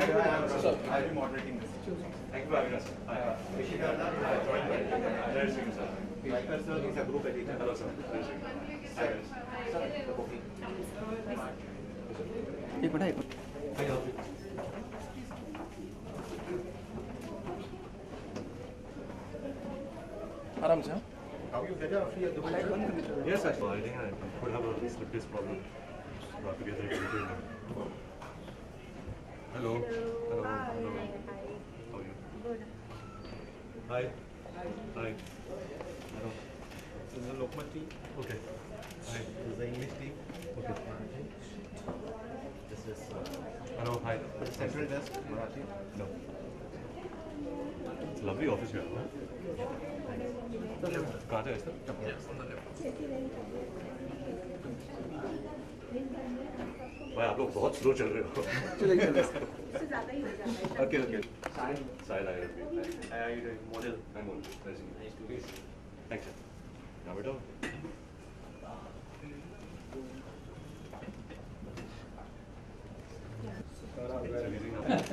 I'll be moderating this. Thank you for having us. Rishi, Darda, joined by Ranbir, sir. Ranbir, sir, is a group editor. Hello, sir. एक minute आराम से Yes, sir. I think I could have a slip disc problem. Brought together everything. Hello. Hello. Hello. How are you? Good. Hi. Hi. Hello. This is the Lokmat team. Okay. Hi. This is the English team. Okay. This is Hello. Hi. Central Desk, Marathi. No. It's a lovely office here. Huh? कहाँ है sir? भाई आप लोग बहुत slow चल रहे हो। Okay, okay. Side आएगा भी। How are you doing? Model. I'm on. Nice to meet you. Thanks sir. Now बेटा।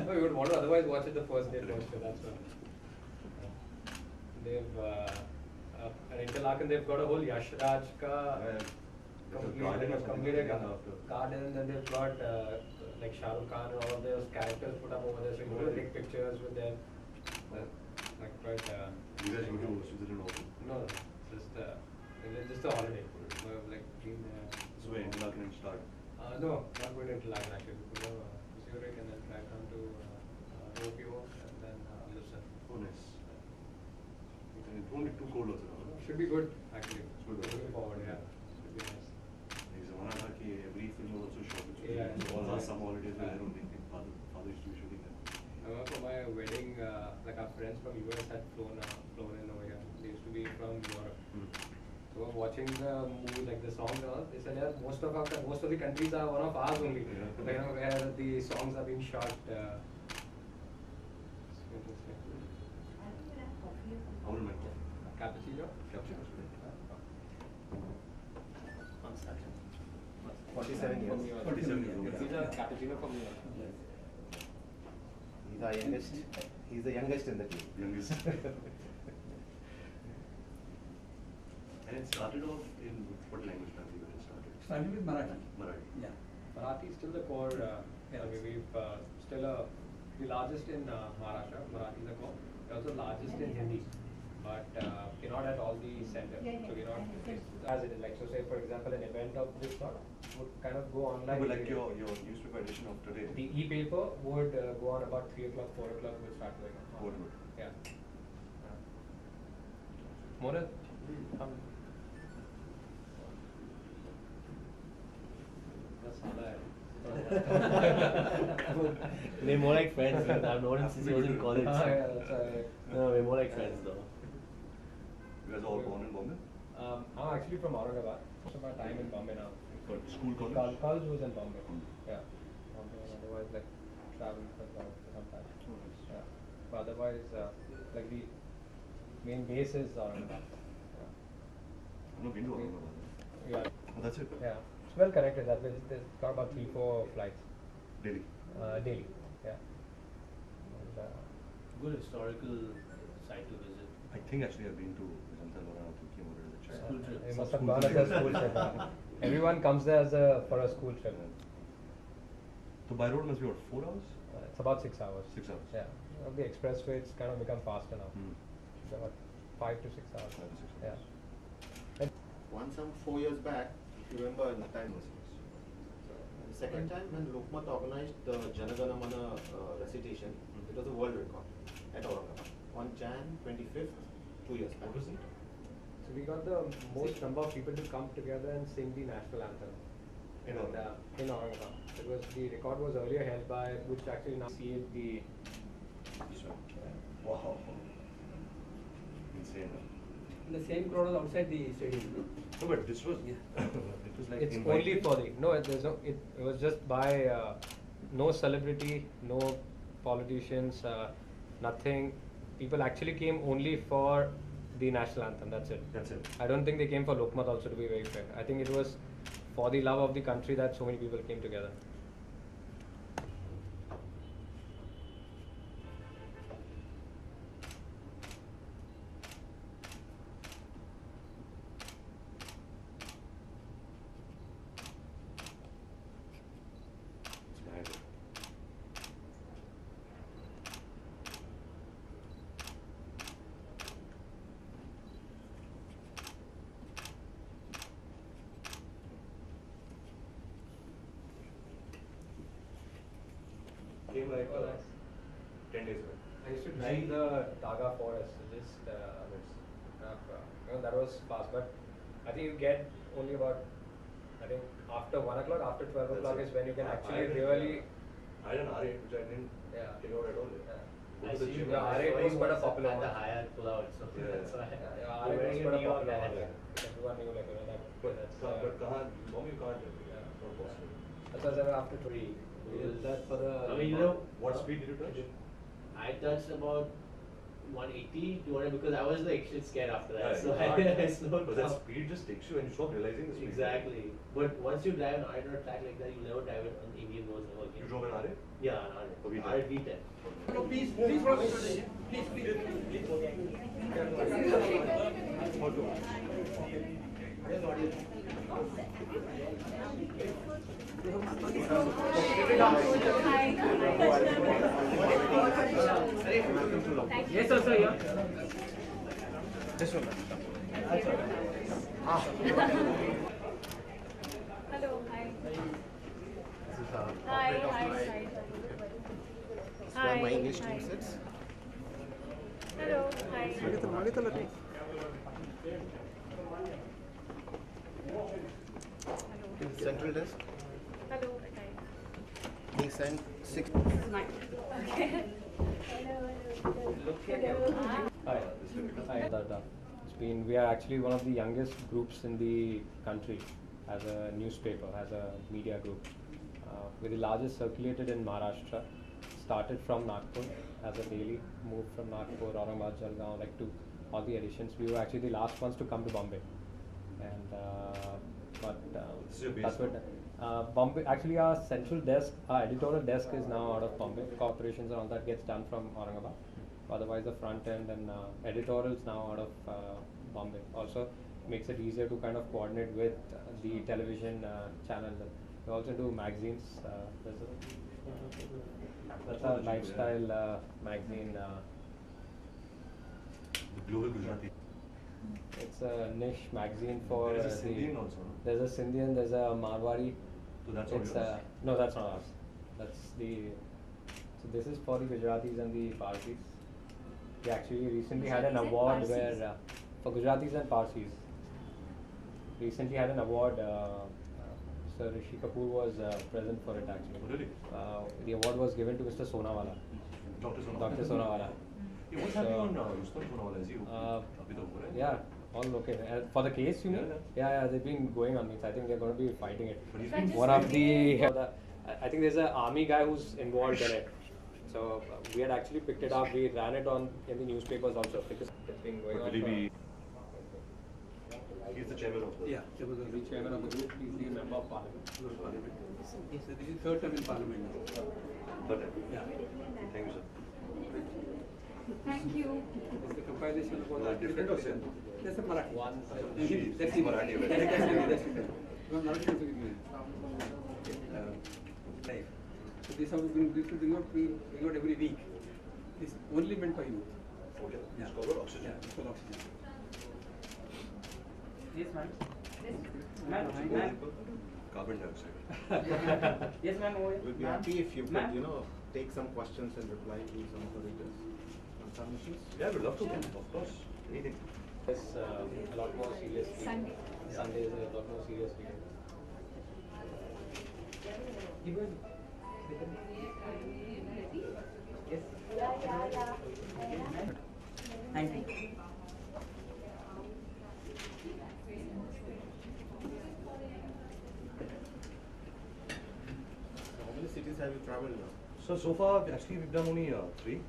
No, you would want to otherwise watch it the first day first show, that's why. They've at Interlaken they've got a whole Yash Raj ka completed garden, and then they've got like Shah Rukh Khan and all of those characters put up over there, so you can take pictures with them. Like quite You guys go to Switzerland also? no, it's just a holiday. Like been So where Interlaken start? no, not going to Interlaken actually. We go Zurich and then drive down to Tokyo and then listen. Oh nice. And it won't be too cold also. No? Should be good actually. Good. Looking forward, yeah. Should be nice. It's one of the every film was also shot. Yeah. So all last summer holidays were there only. Father used to be shooting there. I remember for my wedding, like our friends from US had flown in over here. They used to be from Europe. So watching the movie, like the songs and all, they said yeah, most of the countries are one of ours only. Like, you know, where the songs are being shot. Interesting. I wouldn't mind coffee. Cappuccino? Cappuccino. 47 years. 47 years. These are cappuccino from here. He's our youngest. He's the youngest in the team. Youngest. And it started off in what language family when it started? Starting with Marathi. Marathi. Yeah. Marathi is still the core. Yes. I mean, we've still the largest in Maharashtra. Marathi is the core. We're also largest in Hindi, but we're not at all the center. So we're not as it is. Like so, say for example, an event of this sort would kind of go online. But like your newspaper edition of today. The e-paper would go on about 3 o'clock, 4 o'clock. Would start going on. What would? Yeah. Moral. We're more like friends. I've known him since he was in college. No, we're more like friends though. You guys are all born in Bombay? I'm actually from Aurangabad. Most of my time in Bombay now. But school, college? College was in Bombay. Yeah. Bombay, and otherwise like travel for sometimes. Yeah. But otherwise, like the main base is Aurangabad. I've not been to Aurangabad. Yeah. Oh, that's it? Yeah. It's well connected. That way, there's got about 3-4 flights Delhi. daily. Yeah. And, Good historical site to visit. I think actually I've been to Ajanta Lora thinking about it as a child. School trip. They must have gone as a school trip. Everyone comes there for a school trip. So by road must be what, 4 hours? It's about 6 hours. 6 hours. Yeah. Of the expressway, it's kind of become faster now. Hmm. It's about 5 to 6 hours. 5 to 6 Yeah. hours. And Once some 4 years back, if you remember in the time was the second time when Lokmat organized the Janagana Mana recitation, it was a world record at Aurangabad on Jan 25th, 2 years back. so we got the most number of people to come together and sing the national anthem In Aurangabad. in Aurangabad. It was the record was earlier held by, which actually now see it the. This one. Wow. Insane. The same crowd was outside the stadium. No, but this was, it was like It's invited. only for the there's no it was just by no celebrity, no politicians, nothing. People actually came only for the national anthem. That's it. That's it. I don't think they came for Lokmat also, to be very fair. I think it was for the love of the country that so many people came together. came like 10 days ago. I used to drive the Darda forest, just that was fast. But I think you get only about, I think after 1 o'clock, after 12 That's o'clock it. is when you can actually I really. I had an R8 which I didn't take out at all. Go I to the see gym. you Yeah, guys R8 showing was quite a us popular at the one. higher pull-out, so Yeah. that's why. Yeah, You're R8 wearing was a quite a New York popular hat. one. You can do a new like that. But kahan, Mommy, you can't. It's not possible. That's why I said after 3. Is that for the? I mean, you know, What speed did you touch? I touched about 180, 200 because I was like shit scared after that. Yeah, So yeah. I slowed But that down. speed just takes you and you stop realizing the speed. Exactly. But once you drive an R8 or a track like that, you never drive it on Indian roads ever again. You drove an R8? Yeah, an R8. Oh, V10. R8 V10. No, please follow me today. Please. Yes, sir, yeah. This one. Hello, hi. This is our Hi, corporate hi, office. hi. It's where my English team Hi. sits. Hello, hi. Central desk. Hello, hi. He sent 6. Okay. Hello. Hi. Hi, Darda. We are actually one of the youngest groups in the country as a newspaper, as a media group. We're the largest circulated in Maharashtra. Started from Nagpur as a daily, moved from Nagpur, Aurangabad, Jalgaon, like to all the editions. We were actually the last ones to come to Bombay. And This is your base? that's what Bombay. Actually, our central desk, our editorial desk is now out of Bombay. Corporations and all that gets done from Aurangabad. Otherwise, the front end and editorials now out of Bombay. Also makes it easier to kind of coordinate with the television channels. We also do magazines. That's a lifestyle magazine. The Global Gujarati. It's a niche magazine for. There is a Sindhian also, no? There's a Sindhian. There's a Marwari. So that's all It's yours? no, that's not ours. That's the. So this is for the Gujaratis and the Parsis. We actually recently had an Gujaratis and award Parsis? where for Gujaratis and Parsis. Recently had an award. Sir Rishi Kapoor was present for it actually. Oh, really? The award was given to Mr. Sonawala. Dr. Sonawala. Dr. Sonawala. Yeah, what's happening on Rustam Sonawala? Is he Uh, abhi to ho raha hai? Yeah, all okay. For the case, you mean? Yeah, they've been going on me. So I think they're going to be fighting it. But he's been- One of the, I think there's an army guy who's involved in it. So we had actually picked it up. We ran it on in the newspapers also because it's been going But on. will he for- be? He's the chairman of the. Yeah, there was The chairman of the group, he's the member of parliament. So this is third term in parliament now. But Yeah. thank you, sir. Thank you. It's the compilation of all Are the different or same? That's a Marathi. One side. Hindi, that's She's Hindi. Marathi, right? That's Hindi, that's Hindi. No, Marathi also Hindi. Live. So this how we bring out every week. It's only meant for youth. Okay. Yeah. It's called oxygen. Yeah, it's called oxygen. Yes, ma'am. What's it Ma'am. called? Carbon dioxide. Yes, ma'am. Over here. We'll be Ma'am. happy if you could, Ma'am. take some questions and reply to some of the readers on some issues. Yeah, we'd love to. Of course. Anything. It's a lot more serious. Sunday. Sunday is a lot more serious weekend. Yes. Thank you. How many cities have you traveled now? So far, actually, we've done only 3.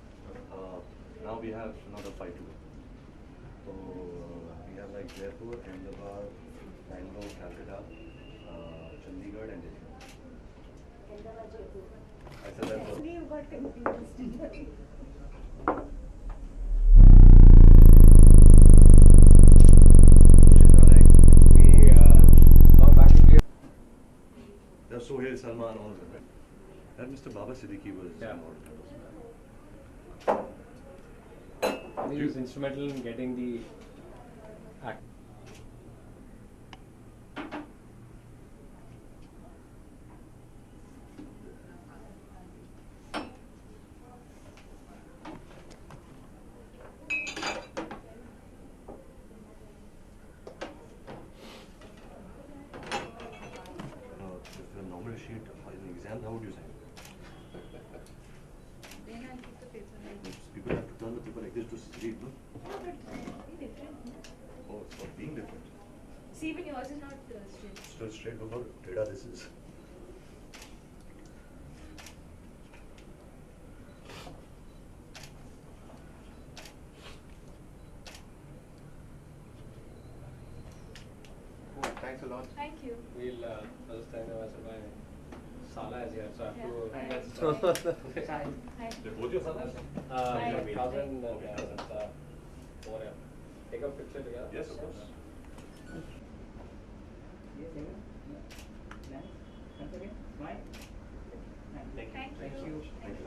Now we have another 5 to go. So we have like Jaipur, Ahmedabad, Bangalore, Calcutta, Chandigarh, and Delhi. I said that for You got confused. questions are like We now back to clear. there's Sohail, Salman, all of them, right? That Mr. Baba Siddiqui was Yeah. involved. He was instrumental in getting the act. how would you sign? Then I'll keep the paper like this. People have to turn the paper like this to read, no? No, but be different. No? Oh, it's not being different. See, even yours is not straight. Still straight, look how data this is. Cool, thanks a lot. Thank you. We'll first time I said my Sala is here, so I have to. Yeah. Let's Hi. They're both your fathers? Hi. cousin and Okay, cousin. four, yeah. Take a picture together. Yes, of course. Yes, Eva? Nice. Once again, smile. Thank you. Thank you. Thank you.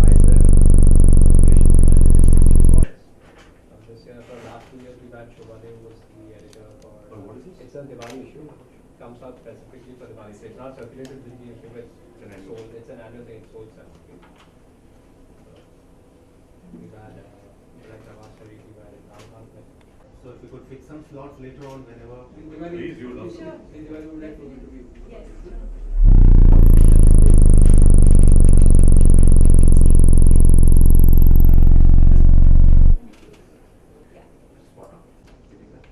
Why is there? This year, for last 2 years, we've had Shobhadev was the editor for. Oh, what is this? It's a Diwali issue. Comes out specifically for Diwali. So it's not circulated with the issue, but It's an annual. sold. It's an annual thing. It's sold separately. We've had like Navasari, we've had Ram. So if you could fix some slots later on whenever. Please, you love Sure. In Diwali, we would like for you to be. Yes. Spot on. You think that?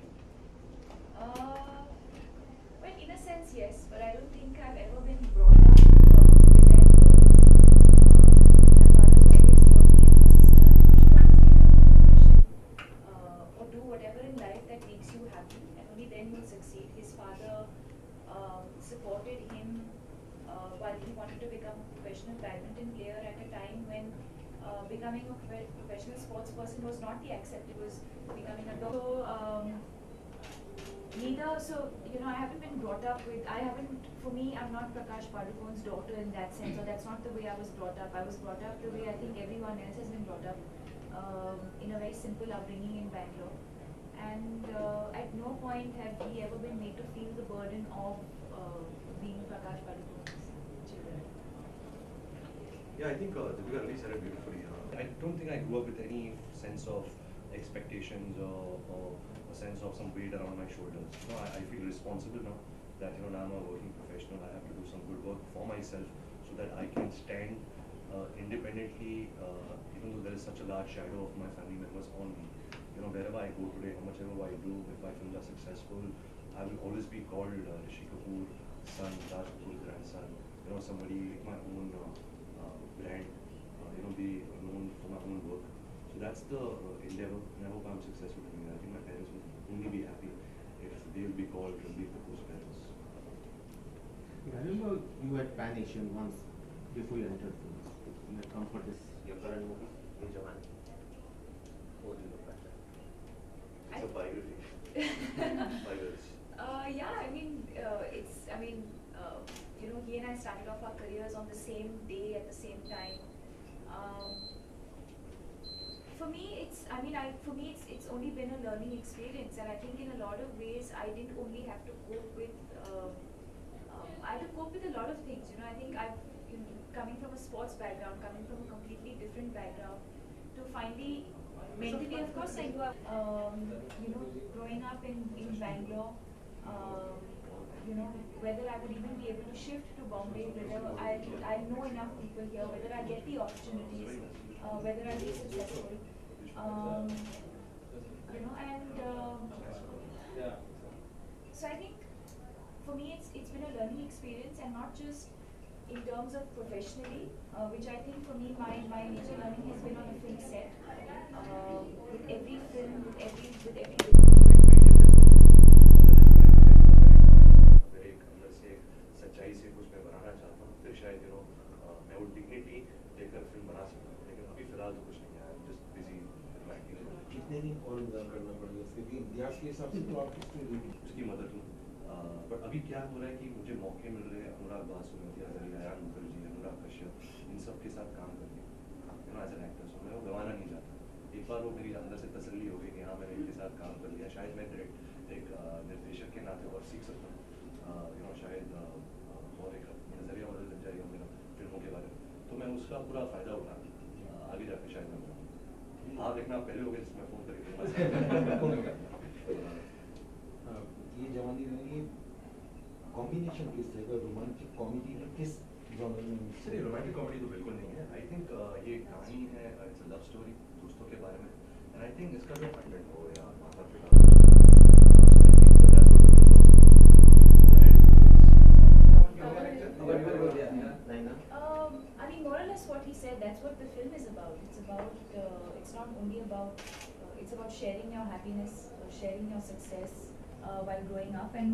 Well, in a sense, yes, but I don't think I've ever been brought up with that. My father's always taught me and my sister that we should always take up a profession or do whatever in life that makes you happy, and only then you'll succeed. His father supported him while he wanted to become a professional badminton player at a time when becoming a professional sports person was not the accept. It was becoming a doctor. I haven't been brought up with, for me, I'm not Prakash Padukone's daughter in that sense, or that's not the way I was brought up. I was brought up the way I think everyone else has been brought up, in a very simple upbringing in Bangalore. And at no point have we ever been made to feel the burden of being Prakash Padukone's children. Yeah, I think Deepika really said it beautifully. I don't think I grew up with any sense of expectations or a sense of some weight around my shoulders. I feel responsible now that now I'm a working professional. I have to do some good work for myself so that I can stand independently, even though there is such a large shadow of my family members on me. Wherever I go today, how much ever I do, if my films are successful, I will always be called Rishi Kapoor, son, Raj Kapoor's grandson. Somebody my own brand. Be known for my own work. So that's the endeavor, and I hope I'm successful doing that. I think my parents will only be happy if they will be called Ranbir Kapoor's parents. I remember you at Pan Asian once before you entered films. You had come for this, your current movie, in Japan. What do you look at that? It's a biography. 5 years. He and I started off our careers on the same day at the same time. For me, it's only been a learning experience, and I think in a lot of ways I didn't only have to cope with. I had to cope with a lot of things. I think coming from a sports background, coming from a completely different background, to finally mentally, of course, I grew up. Growing up in Bangalore. Whether I would even be able to shift to Bombay, whether I know enough people here, whether I get the opportunities, whether I'll be successful. So I think for me it's been a learning experience, and not just in terms of professionally, which I think for me my major learning has been on a film set. With every film, with every सच्चाई से कुछ मैं बनाना चाहता हूँ, फिर शायद मैं वो डिग्निटी लेकर फिल्म बना सकता हूँ, लेकिन अभी फिलहाल तो कुछ नहीं है, I'm just busy with my acting. कितने दिन और इंतजार करना पड़ेगा क्योंकि इतिहास के हिसाब से तो आप उसकी मदद लूँ, पर अभी क्या हो रहा है कि मुझे मौके मिल रहे हैं अनुराग बासु, आयान मुखर्जी, अनुराग कश्यप, इन सब के साथ काम करने, एज एन एक्टर, मैं वो गंवाना नहीं चाहता. एक बार वो मेरी अंदर से तसल्ली हो गई कि हाँ मैंने इनके साथ काम कर लिया, शायद मैं एक निर्देशक के नाते और सीख सकता हूँ. शायद और एक नजरिया बदल लग जाएगा मेरा फिल्मों के बारे में, तो मैं उसका पूरा फायदा उठा आगे जाके शायद मैं बताऊँ. हाँ देखना आप पहले हो गए जिसमें फ़ोन करके ये जवानी रहेगी कॉम्बिनेशन किस जगह रोमांटिक कॉमेडी में किस जॉनर में सर ये रोमांटिक कॉमेडी तो बिल्कुल नहीं है. आई थिंक ये कहानी है, इट्स अ लव स्टोरी दोस्तों के बारे में. एंड आई थिंक इसका जो कंटेंट हो या माता पिता, so I think that's what the film was. Naina? I mean, more or less what he said, that's what the film is about. It's not only about, it's about sharing your happiness, sharing your success while growing up. And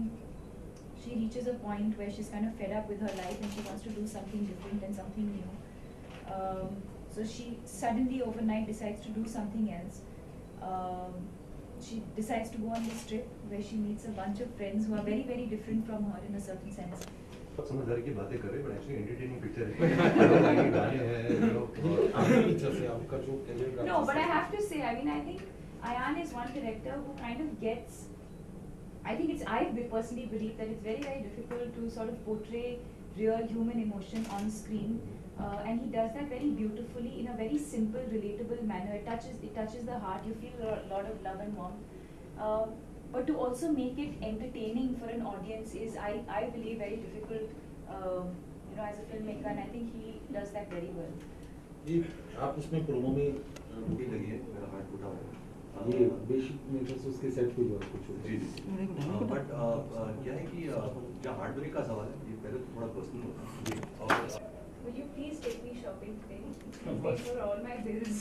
she reaches a point where she's kind of fed up with her life and she wants to do something different and something new. So she suddenly overnight decides to do something else. She decides to go on this trip where she meets a bunch of friends who are very, very different from her in a certain sense. समझदारी की बातें कर रहे हैं, but actually entertaining picture है. गाने हैं, आपके पीछे से आपका जो career No, but I have to say, I mean, I think Ayan is one director who kind of gets, I personally believe that it's very, very difficult to sort of portray real human emotion on screen. And he does that very beautifully in a very simple, relatable manner. It touches the heart. You feel a lot of love and warmth. But to also make it entertaining for an audience is, I believe, very difficult, as a filmmaker. And I think he does that very well. जी आप उसमें promo में टूटी लगी है, मेरा heart टूटा हुआ है. ये बेसिक मेथड्स उसके सेट पे जो है कुछ जी जी. बट क्या है कि जो हार्डवेयर का सवाल है, ये पहले तो थोड़ा पर्सनल होता है. और Will you please take me shopping today? Pay for all my bills.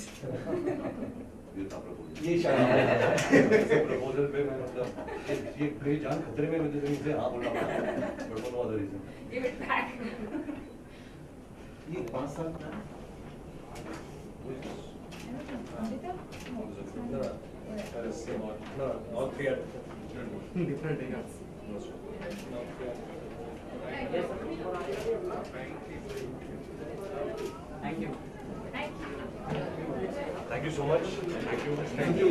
ये था प्रपोजल. ये शायद प्रपोजल पे मैं मतलब ये मेरी जान खतरे में, मुझे इनसे हाँ बोलना पड़ा, but for no other reason. Give it back. ये 5 साल का Amrita? No, all three are Different, yeah. Thank you. Thank you. Thank you so much. Thank you.